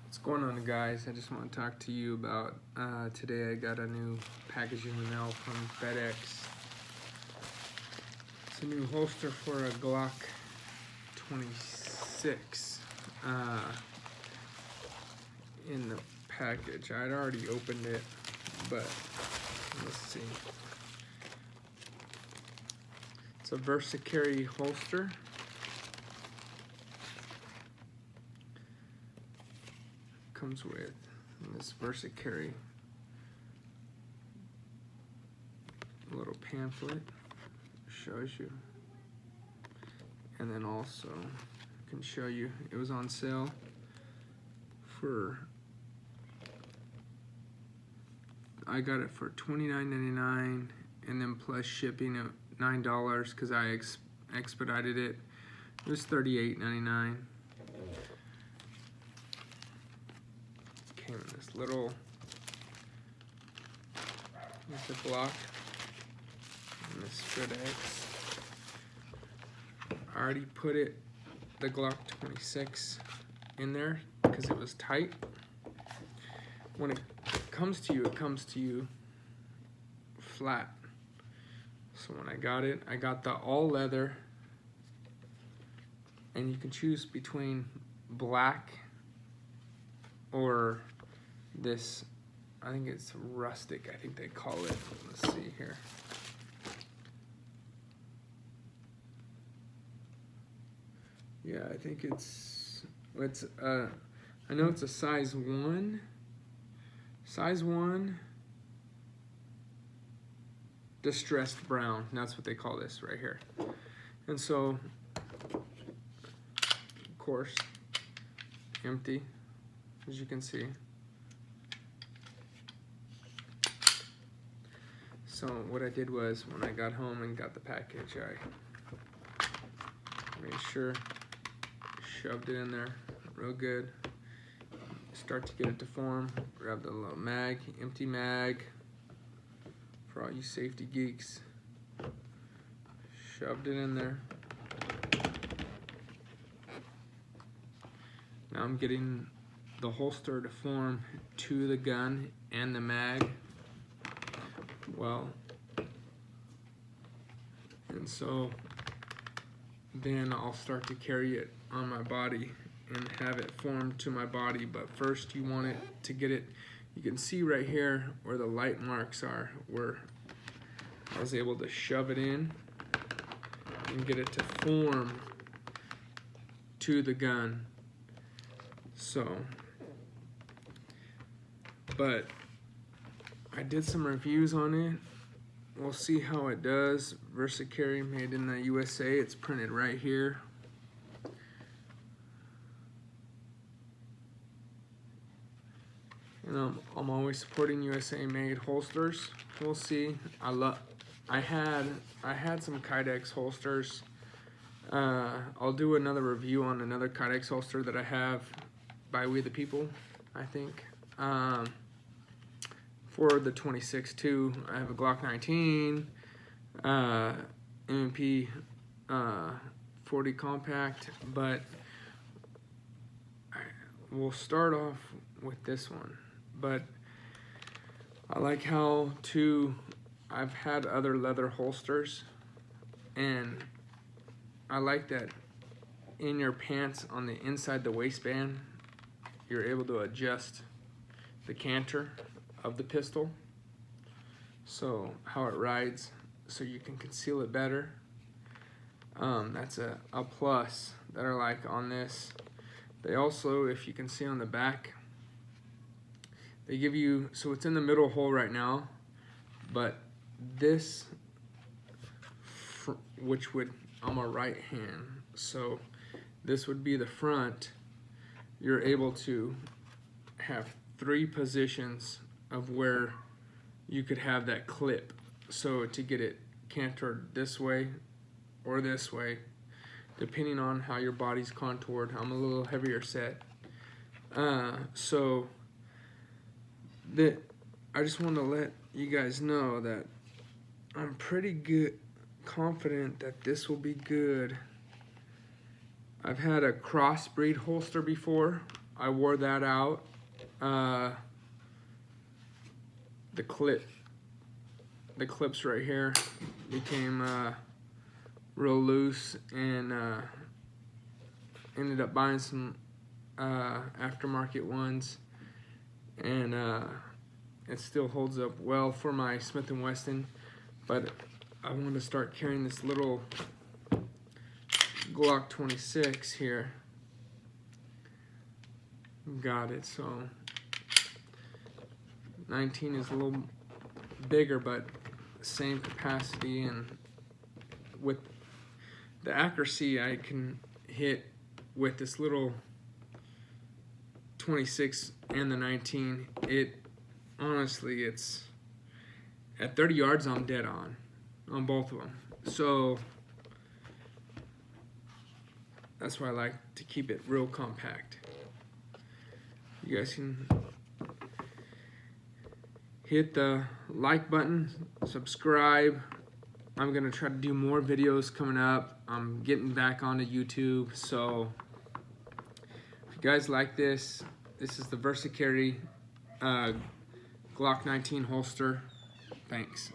What's going on, guys? I just want to talk to you about today I got a new package in the mail from FedEx. It's a new holster for a Glock 26 in the package. I'd already opened it, but let's see. It's a Versacarry holster. Comes with this Versacarry little pamphlet, shows you, and then also can show you it was on sale for, I got it for $29.99 and then plus shipping at $9 because I expedited it. It was $38.99. Came in this little Glock and this FedEx. I already put the Glock 26 in there because it was tight. When it comes to you flat. So when I got the all leather, and you can choose between black or this, I think it's rustic, I think they call it. Let's see here. Yeah, I think it's I know it's a size 1 distressed brown. That's what they call this right here. And so, of course, empty, as you can see. So what I did was, when I got home and got the package, I made sure, shoved it in there real good. Start to get it to form. Grab the little mag, empty mag, for all you safety geeks. Shoved it in there. Now I'm getting the holster to form to the gun and the mag. Well, and so then I'll start to carry it on my body and have it formed to my body. But first you want it to get it, you can see right here where the light marks are, where I was able to shove it in and get it to form to the gun. So, but I did some reviews on it. We'll see how it does. Versacarry, made in the USA. It's printed right here. And I'm always supporting USA made holsters. We'll see. I had some Kydex holsters. I'll do another review on another Kydex holster that I have by We the People, I think. For the 26 too, I have a Glock 19, M&P 40 compact, but we'll start off with this one. But I like how I've had other leather holsters, and I like that in your pants on the inside the waistband, you're able to adjust the canter of the pistol, so how it rides, so you can conceal it better. That's a plus that I like on this. They also, if you can see on the back, they give you, so it's in the middle hole right now, but this, which would, I'm a right hand, so this would be the front. You're able to have 3 positions of where you could have that clip, so to get it cantered this way or this way, depending on how your body's contoured. I'm a little heavier set, so that I just want to let you guys know that I'm pretty confident that this will be good. I've had a crossbreed holster before. I wore that out. The clips right here became real loose, and ended up buying some aftermarket ones, and it still holds up well for my Smith & Wesson, but I want to start carrying this little Glock 26 here. Got it. So 19 is a little bigger, but same capacity, and with the accuracy I can hit with this little 26 and the 19, it honestly, it's at 30 yards I'm dead on both of them. So that's why I like to keep it real compact. You guys can hit the like button, subscribe. I'm gonna try to do more videos coming up. I'm getting back onto YouTube, so if you guys like this is the Versacarry Glock 19 holster. Thanks.